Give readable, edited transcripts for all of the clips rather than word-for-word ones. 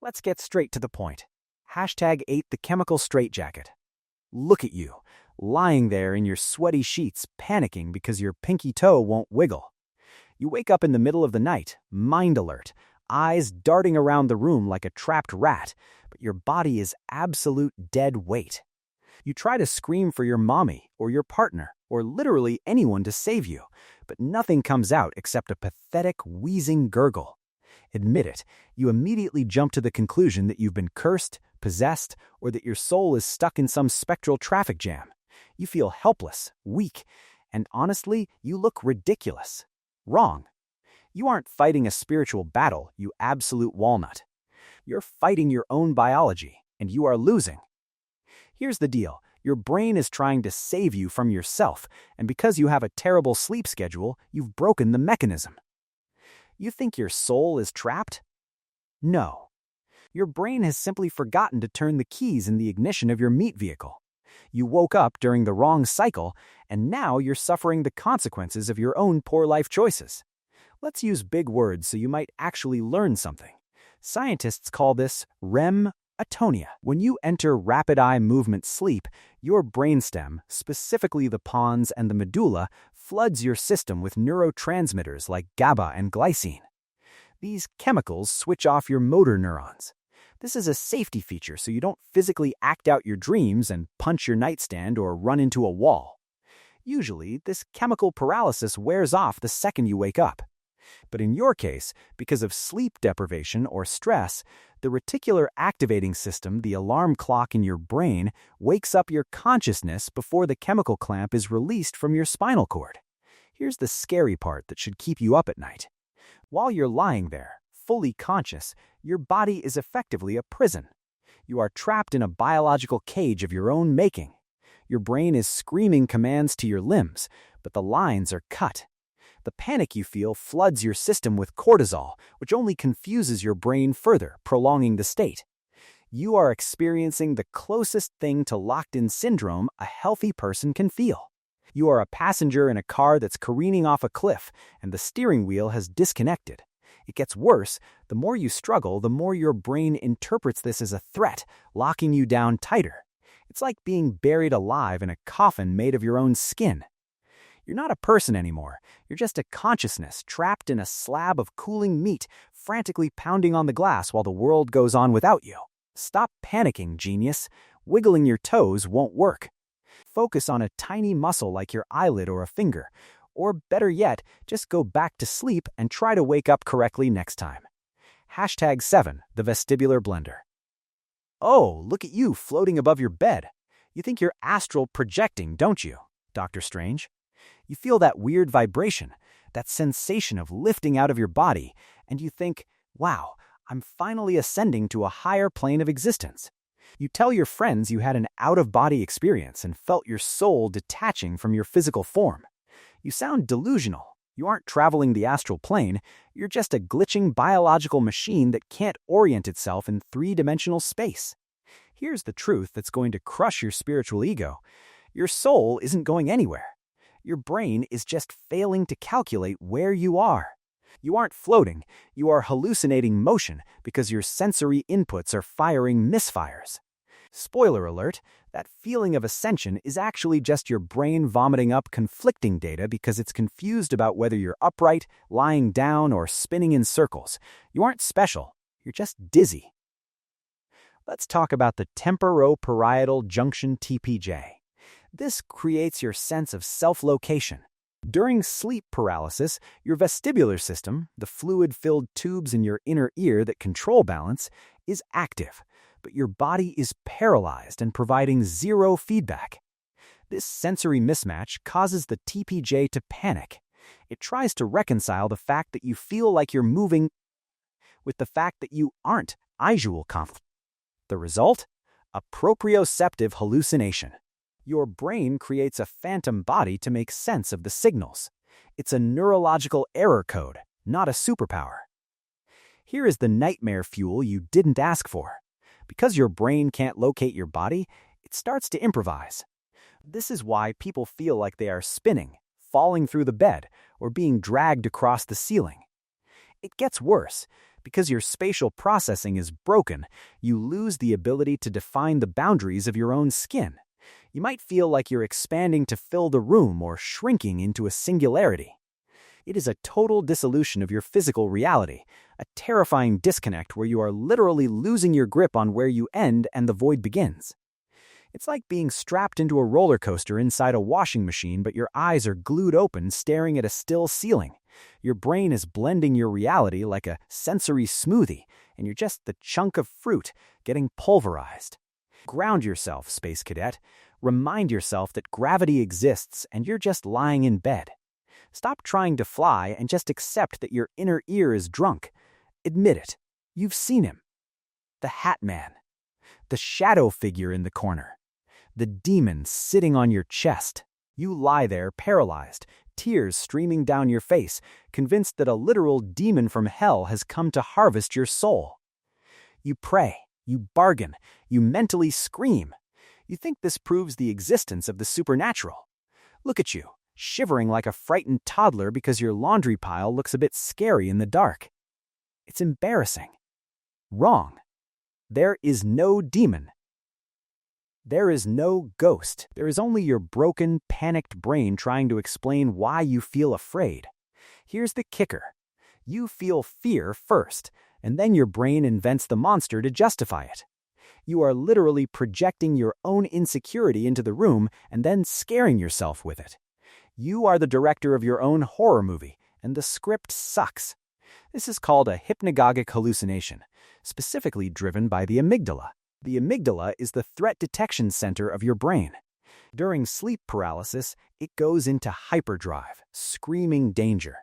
Let's get straight to the point. Hashtag 8 the chemical straitjacket. Look at you, lying there in your sweaty sheets, panicking because your pinky toe won't wiggle. You wake up in the middle of the night, mind alert, eyes darting around the room like a trapped rat, but your body is absolute dead weight. You try to scream for your mommy or your partner or literally anyone to save you, but nothing comes out except a pathetic, wheezing gurgle. Admit it, you immediately jump to the conclusion that you've been cursed, possessed, or that your soul is stuck in some spectral traffic jam. You feel helpless, weak, and honestly, you look ridiculous. Wrong. You aren't fighting a spiritual battle, you absolute walnut. You're fighting your own biology, and you are losing. Here's the deal. Your brain is trying to save you from yourself, and because you have a terrible sleep schedule, you've broken the mechanism. You think your soul is trapped? No. Your brain has simply forgotten to turn the keys in the ignition of your meat vehicle. You woke up during the wrong cycle, and now you're suffering the consequences of your own poor life choices. Let's use big words so you might actually learn something. Scientists call this REM atonia. When you enter rapid eye movement sleep, your brainstem, specifically the pons and the medulla, floods your system with neurotransmitters like GABA and glycine. These chemicals switch off your motor neurons. This is a safety feature so you don't physically act out your dreams and punch your nightstand or run into a wall. Usually, this chemical paralysis wears off the second you wake up. But in your case, because of sleep deprivation or stress, the reticular activating system, the alarm clock in your brain, wakes up your consciousness before the chemical clamp is released from your spinal cord. Here's the scary part that should keep you up at night. While you're lying there, fully conscious, your body is effectively a prison. You are trapped in a biological cage of your own making. Your brain is screaming commands to your limbs, but the lines are cut. The panic you feel floods your system with cortisol, which only confuses your brain further, prolonging the state. You are experiencing the closest thing to locked-in syndrome a healthy person can feel. You are a passenger in a car that's careening off a cliff, and the steering wheel has disconnected. It gets worse. The more you struggle, the more your brain interprets this as a threat, locking you down tighter. It's like being buried alive in a coffin made of your own skin. You're not a person anymore. You're just a consciousness trapped in a slab of cooling meat, frantically pounding on the glass while the world goes on without you. Stop panicking, genius. Wiggling your toes won't work. Focus on a tiny muscle like your eyelid or a finger. Or better yet, just go back to sleep and try to wake up correctly next time. Hashtag 7, the vestibular blender. Oh, look at you floating above your bed. You think you're astral projecting, don't you, Dr. Strange? You feel that weird vibration, that sensation of lifting out of your body, and you think, wow, I'm finally ascending to a higher plane of existence. You tell your friends you had an out-of-body experience and felt your soul detaching from your physical form. You sound delusional. You aren't traveling the astral plane. You're just a glitching biological machine that can't orient itself in three-dimensional space. Here's the truth that's going to crush your spiritual ego. Your soul isn't going anywhere. Your brain is just failing to calculate where you are. You aren't floating. You are hallucinating motion because your sensory inputs are firing misfires. Spoiler alert, that feeling of ascension is actually just your brain vomiting up conflicting data because it's confused about whether you're upright, lying down, or spinning in circles. You aren't special. You're just dizzy. Let's talk about the temporoparietal junction TPJ. This creates your sense of self-location. During sleep paralysis, your vestibular system, the fluid-filled tubes in your inner ear that control balance, is active, but your body is paralyzed and providing zero feedback. This sensory mismatch causes the TPJ to panic. It tries to reconcile the fact that you feel like you're moving with the fact that you aren't. Visual conflict. The result? A proprioceptive hallucination. Your brain creates a phantom body to make sense of the signals. It's a neurological error code, not a superpower. Here is the nightmare fuel you didn't ask for. Because your brain can't locate your body, it starts to improvise. This is why people feel like they are spinning, falling through the bed, or being dragged across the ceiling. It gets worse. Because your spatial processing is broken, you lose the ability to define the boundaries of your own skin. You might feel like you're expanding to fill the room or shrinking into a singularity. It is a total dissolution of your physical reality, a terrifying disconnect where you are literally losing your grip on where you end and the void begins. It's like being strapped into a roller coaster inside a washing machine, but your eyes are glued open, staring at a still ceiling. Your brain is blending your reality like a sensory smoothie, and you're just the chunk of fruit getting pulverized. Ground yourself, Space Cadet. Remind yourself that gravity exists and you're just lying in bed. Stop trying to fly and just accept that your inner ear is drunk. Admit it. You've seen him. The Hat Man. The shadow figure in the corner. The demon sitting on your chest. You lie there paralyzed, tears streaming down your face, convinced that a literal demon from hell has come to harvest your soul. You pray, you bargain, you mentally scream. You think this proves the existence of the supernatural. Look at you, shivering like a frightened toddler because your laundry pile looks a bit scary in the dark. It's embarrassing. Wrong. There is no demon. There is no ghost. There is only your broken, panicked brain trying to explain why you feel afraid. Here's the kicker. You feel fear first, and then your brain invents the monster to justify it. You are literally projecting your own insecurity into the room and then scaring yourself with it. You are the director of your own horror movie, and the script sucks. This is called a hypnagogic hallucination, specifically driven by the amygdala. The amygdala is the threat detection center of your brain. During sleep paralysis, it goes into hyperdrive, screaming danger.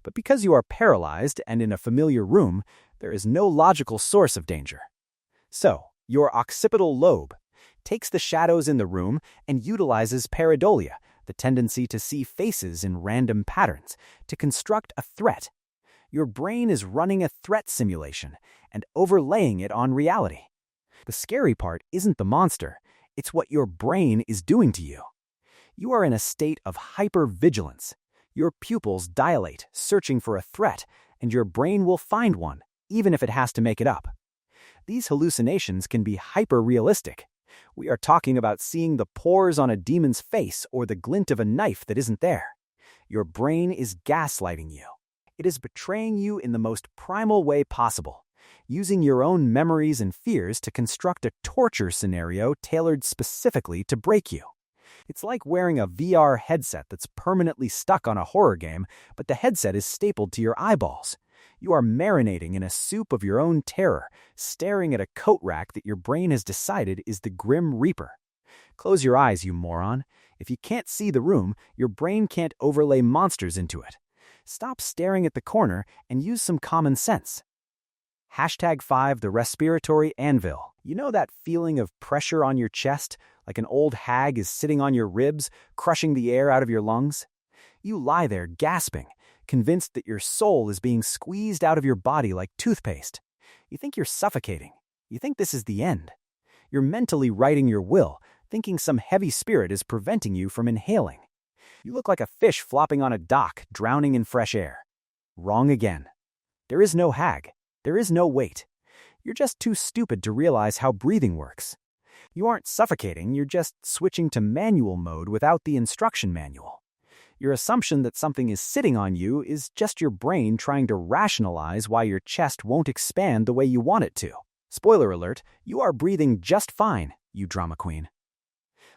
But because you are paralyzed and in a familiar room, there is no logical source of danger. So, your occipital lobe takes the shadows in the room and utilizes pareidolia, the tendency to see faces in random patterns, to construct a threat. Your brain is running a threat simulation and overlaying it on reality. The scary part isn't the monster, it's what your brain is doing to you. You are in a state of hypervigilance. Your pupils dilate, searching for a threat, and your brain will find one, even if it has to make it up. These hallucinations can be hyper-realistic. We are talking about seeing the pores on a demon's face or the glint of a knife that isn't there. Your brain is gaslighting you. It is betraying you in the most primal way possible, using your own memories and fears to construct a torture scenario tailored specifically to break you. It's like wearing a VR headset that's permanently stuck on a horror game, but the headset is stapled to your eyeballs. You are marinating in a soup of your own terror, staring at a coat rack that your brain has decided is the Grim Reaper. Close your eyes, you moron. If you can't see the room, your brain can't overlay monsters into it. Stop staring at the corner and use some common sense. #5 The Respiratory Anvil. You know that feeling of pressure on your chest, like an old hag is sitting on your ribs, crushing the air out of your lungs? You lie there gasping, convinced that your soul is being squeezed out of your body like toothpaste. You think you're suffocating. You think this is the end. You're mentally writing your will, thinking some heavy spirit is preventing you from inhaling. You look like a fish flopping on a dock, drowning in fresh air. Wrong again. There is no hag. There is no weight. You're just too stupid to realize how breathing works. You aren't suffocating, you're just switching to manual mode without the instruction manual. Your assumption that something is sitting on you is just your brain trying to rationalize why your chest won't expand the way you want it to. Spoiler alert, you are breathing just fine, you drama queen.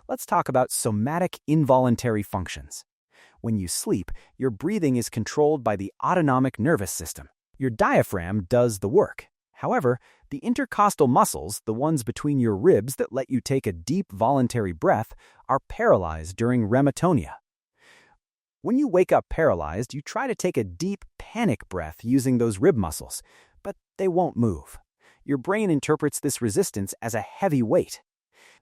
Let's talk about somatic involuntary functions. When you sleep, your breathing is controlled by the autonomic nervous system. Your diaphragm does the work. However, the intercostal muscles, the ones between your ribs that let you take a deep voluntary breath, are paralyzed during rematonia. When you wake up paralyzed, you try to take a deep panic breath using those rib muscles, but they won't move. Your brain interprets this resistance as a heavy weight.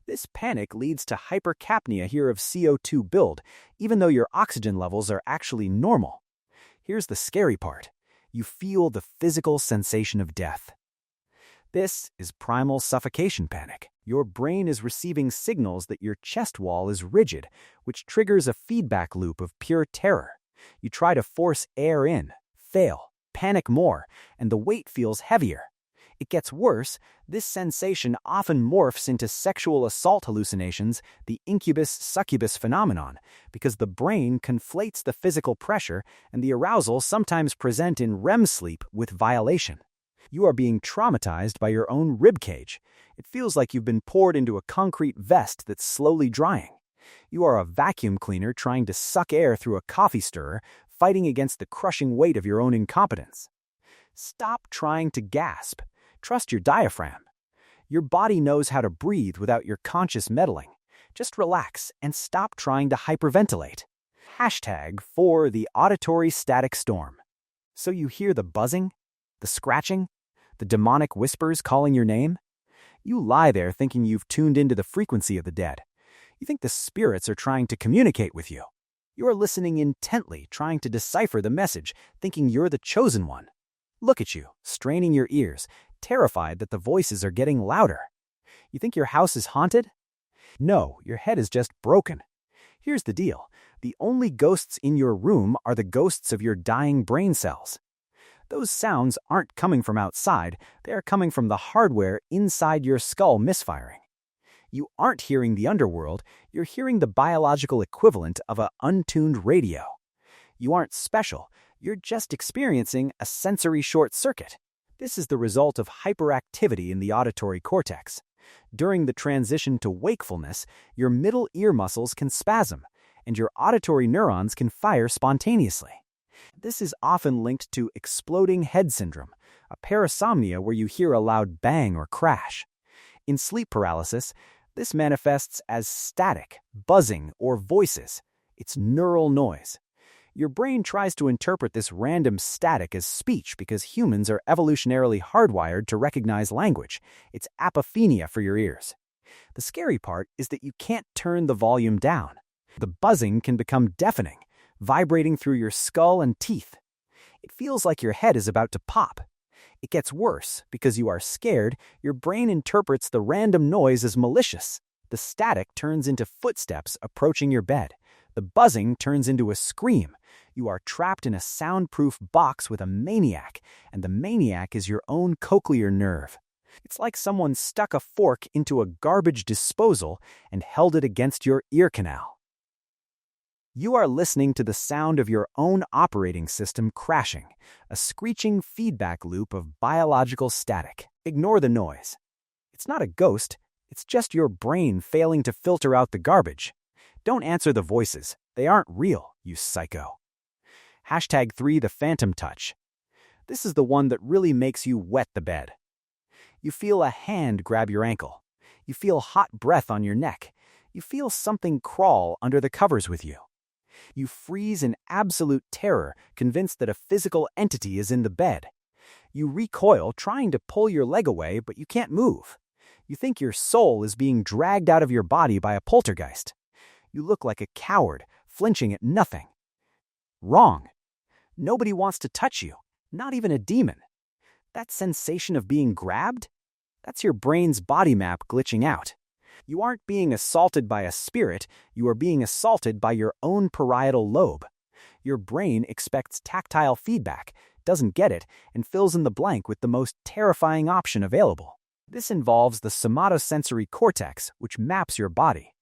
This panic leads to hypercapnia here of CO2 build, even though your oxygen levels are actually normal. Here's the scary part. You feel the physical sensation of death. This is primal suffocation panic. Your brain is receiving signals that your chest wall is rigid, which triggers a feedback loop of pure terror. You try to force air in, fail. panic more, and the weight feels heavier. It gets worse. This sensation often morphs into sexual assault hallucinations, the incubus-succubus phenomenon, because the brain conflates the physical pressure and the arousal sometimes present in REM sleep with violation. You are being traumatized by your own ribcage. It feels like you've been poured into a concrete vest that's slowly drying. You are a vacuum cleaner trying to suck air through a coffee stirrer, fighting against the crushing weight of your own incompetence. Stop trying to gasp. Trust your diaphragm. Your body knows how to breathe without your conscious meddling. Just relax and stop trying to hyperventilate. #4 the auditory static storm. So you hear the buzzing, the scratching, the demonic whispers calling your name? You lie there thinking you've tuned into the frequency of the dead. You think the spirits are trying to communicate with you. You are listening intently, trying to decipher the message, thinking you're the chosen one. Look at you, straining your ears, terrified that the voices are getting louder. You think your house is haunted? No, your head is just broken. Here's the deal. The only ghosts in your room are the ghosts of your dying brain cells. Those sounds aren't coming from outside, they are coming from the hardware inside your skull misfiring. You aren't hearing the underworld, you're hearing the biological equivalent of an untuned radio. You aren't special, you're just experiencing a sensory short circuit. This is the result of hyperactivity in the auditory cortex. During the transition to wakefulness, your middle ear muscles can spasm, and your auditory neurons can fire spontaneously. This is often linked to exploding head syndrome, a parasomnia where you hear a loud bang or crash. In sleep paralysis, this manifests as static, buzzing, or voices. It's neural noise. Your brain tries to interpret this random static as speech because humans are evolutionarily hardwired to recognize language. It's apophenia for your ears. The scary part is that you can't turn the volume down. The buzzing can become deafening, vibrating through your skull and teeth. It feels like your head is about to pop. It gets worse because you are scared. Your brain interprets the random noise as malicious. The static turns into footsteps approaching your bed. The buzzing turns into a scream. You are trapped in a soundproof box with a maniac, and the maniac is your own cochlear nerve. It's like someone stuck a fork into a garbage disposal and held it against your ear canal. You are listening to the sound of your own operating system crashing, a screeching feedback loop of biological static. Ignore the noise. It's not a ghost, it's just your brain failing to filter out the garbage. Don't answer the voices. They aren't real, you psycho. #3 the phantom touch. This is the one that really makes you wet the bed. You feel a hand grab your ankle. You feel hot breath on your neck. You feel something crawl under the covers with you. You freeze in absolute terror, convinced that a physical entity is in the bed. You recoil, trying to pull your leg away, but you can't move. You think your soul is being dragged out of your body by a poltergeist. You look like a coward, flinching at nothing. Wrong. Nobody wants to touch you, not even a demon. That sensation of being grabbed? That's your brain's body map glitching out. You aren't being assaulted by a spirit, you are being assaulted by your own parietal lobe. Your brain expects tactile feedback, doesn't get it, and fills in the blank with the most terrifying option available. This involves the somatosensory cortex, which maps your body.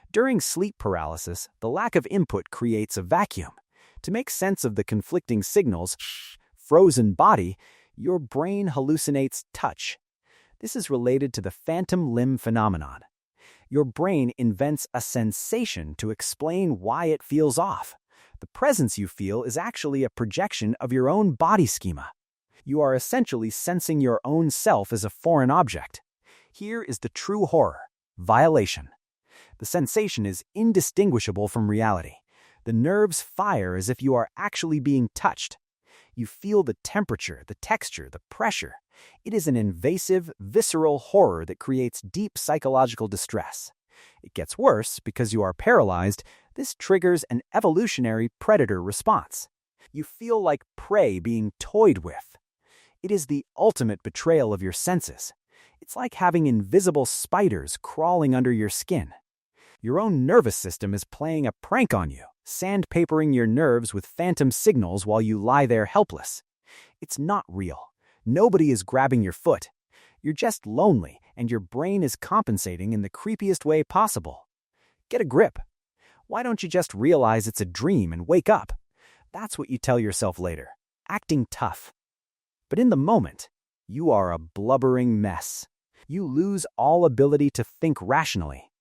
During sleep paralysis, the lack of input creates a vacuum. To make sense of the conflicting signals, frozen body, your brain hallucinates touch. This is related to the phantom limb phenomenon. Your brain invents a sensation to explain why it feels off. The presence you feel is actually a projection of your own body schema. You are essentially sensing your own self as a foreign object. Here is the true horror: violation. The sensation is indistinguishable from reality. The nerves fire as if you are actually being touched. You feel the temperature, the texture, the pressure. It is an invasive, visceral horror that creates deep psychological distress. It gets worse because you are paralyzed. This triggers an evolutionary predator response. You feel like prey being toyed with. It is the ultimate betrayal of your senses. It's like having invisible spiders crawling under your skin. Your own nervous system is playing a prank on you, sandpapering your nerves with phantom signals while you lie there helpless. It's not real. Nobody is grabbing your foot. You're just lonely, and your brain is compensating in the creepiest way possible. Get a grip. Why don't you just realize it's a dream and wake up? That's what you tell yourself later, acting tough. But in the moment, you are a blubbering mess. You lose all ability to think rationally.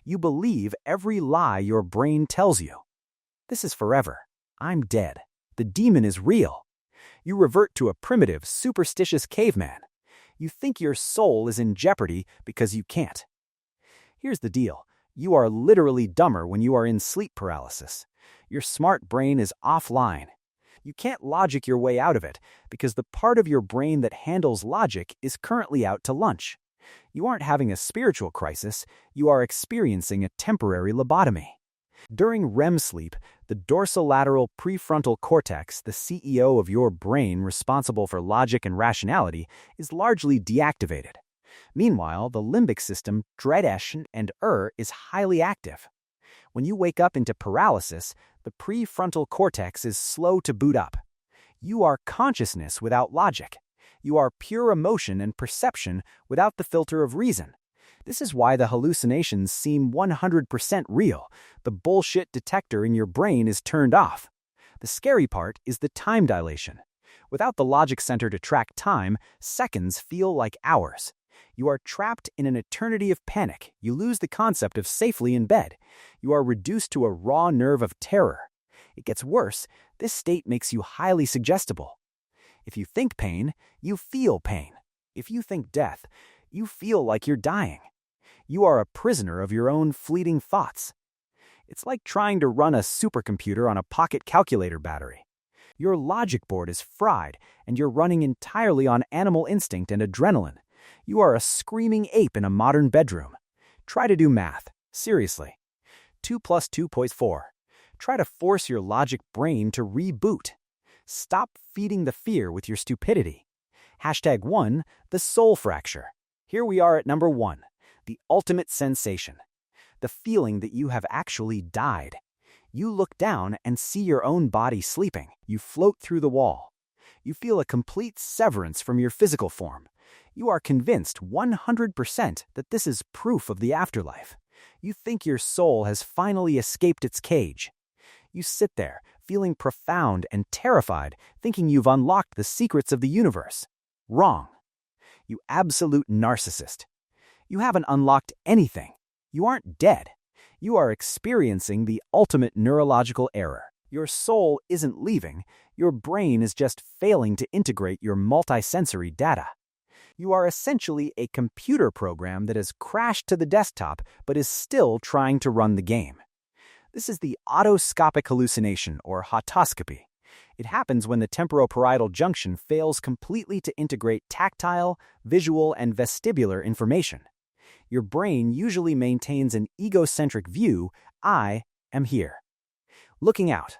You believe every lie your brain tells you. This is forever. I'm dead. The demon is real. You revert to a primitive, superstitious caveman. You think your soul is in jeopardy because you can't. Here's the deal. You are literally dumber when you are in sleep paralysis. Your smart brain is offline. You can't logic your way out of it because the part of your brain that handles logic is currently out to lunch. You aren't having a spiritual crisis, you are experiencing a temporary lobotomy. During REM sleep, the dorsolateral prefrontal cortex, the CEO of your brain responsible for logic and rationality, is largely deactivated. Meanwhile, the limbic system, Dredesh and is highly active. When you wake up into paralysis, the prefrontal cortex is slow to boot up. You are consciousness without logic. You are pure emotion and perception without the filter of reason. This is why the hallucinations seem 100% real. The bullshit detector in your brain is turned off. The scary part is the time dilation. Without the logic center to track time, seconds feel like hours. You are trapped in an eternity of panic. You lose the concept of safely in bed. You are reduced to a raw nerve of terror. It gets worse. This state makes you highly suggestible. If you think pain, you feel pain. If you think death, you feel like you're dying. You are a prisoner of your own fleeting thoughts. It's like trying to run a supercomputer on a pocket calculator battery. Your logic board is fried, and you're running entirely on animal instinct and adrenaline. You are a screaming ape in a modern bedroom. Try to do math. Seriously. 2 + 2 = 4. Try to force your logic brain to reboot. Stop feeding the fear with your stupidity. #1, the soul fracture. Here we are at number 1, the ultimate sensation. The feeling that you have actually died. You look down and see your own body sleeping. You float through the wall. You feel a complete severance from your physical form. You are convinced 100% that this is proof of the afterlife. You think your soul has finally escaped its cage. You sit there, feeling profound and terrified, thinking you've unlocked the secrets of the universe. Wrong. You absolute narcissist. You haven't unlocked anything. You aren't dead. You are experiencing the ultimate neurological error. Your soul isn't leaving. Your brain is just failing to integrate your multisensory data. You are essentially a computer program that has crashed to the desktop but is still trying to run the game. This is the otoscopic hallucination, or otoscopy. It happens when the temporoparietal junction fails completely to integrate tactile, visual, and vestibular information. Your brain usually maintains an egocentric view, I am here. Looking out.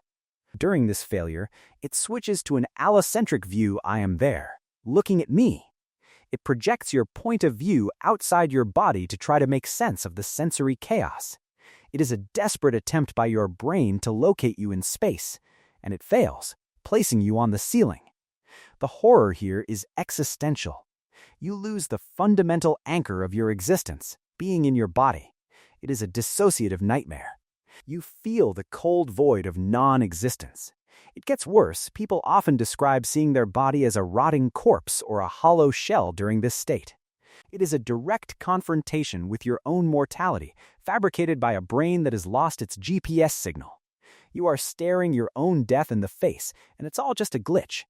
During this failure, it switches to an allocentric view, I am there, looking at me. It projects your point of view outside your body to try to make sense of the sensory chaos. It is a desperate attempt by your brain to locate you in space, and it fails, placing you on the ceiling. The horror here is existential. You lose the fundamental anchor of your existence, being in your body. It is a dissociative nightmare. You feel the cold void of non-existence. It gets worse. People often describe seeing their body as a rotting corpse or a hollow shell during this state. It is a direct confrontation with your own mortality, fabricated by a brain that has lost its GPS signal. You are staring your own death in the face, and it's all just a glitch.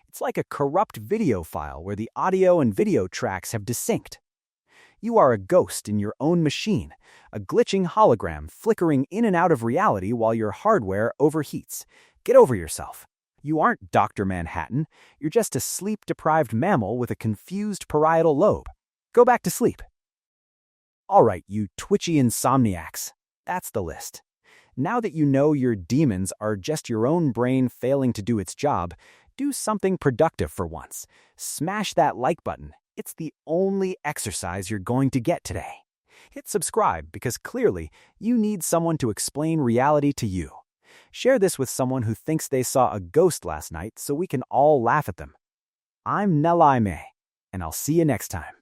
It's like a corrupt video file where the audio and video tracks have desynced. You are a ghost in your own machine, a glitching hologram flickering in and out of reality while your hardware overheats. Get over yourself. You aren't Dr. Manhattan. You're just a sleep-deprived mammal with a confused parietal lobe. Go back to sleep. All right, you twitchy insomniacs. That's the list. Now that you know your demons are just your own brain failing to do its job, do something productive for once. Smash that like button. It's the only exercise you're going to get today. Hit subscribe because clearly you need someone to explain reality to you. Share this with someone who thinks they saw a ghost last night so we can all laugh at them. I'm Nelaime, and I'll see you next time.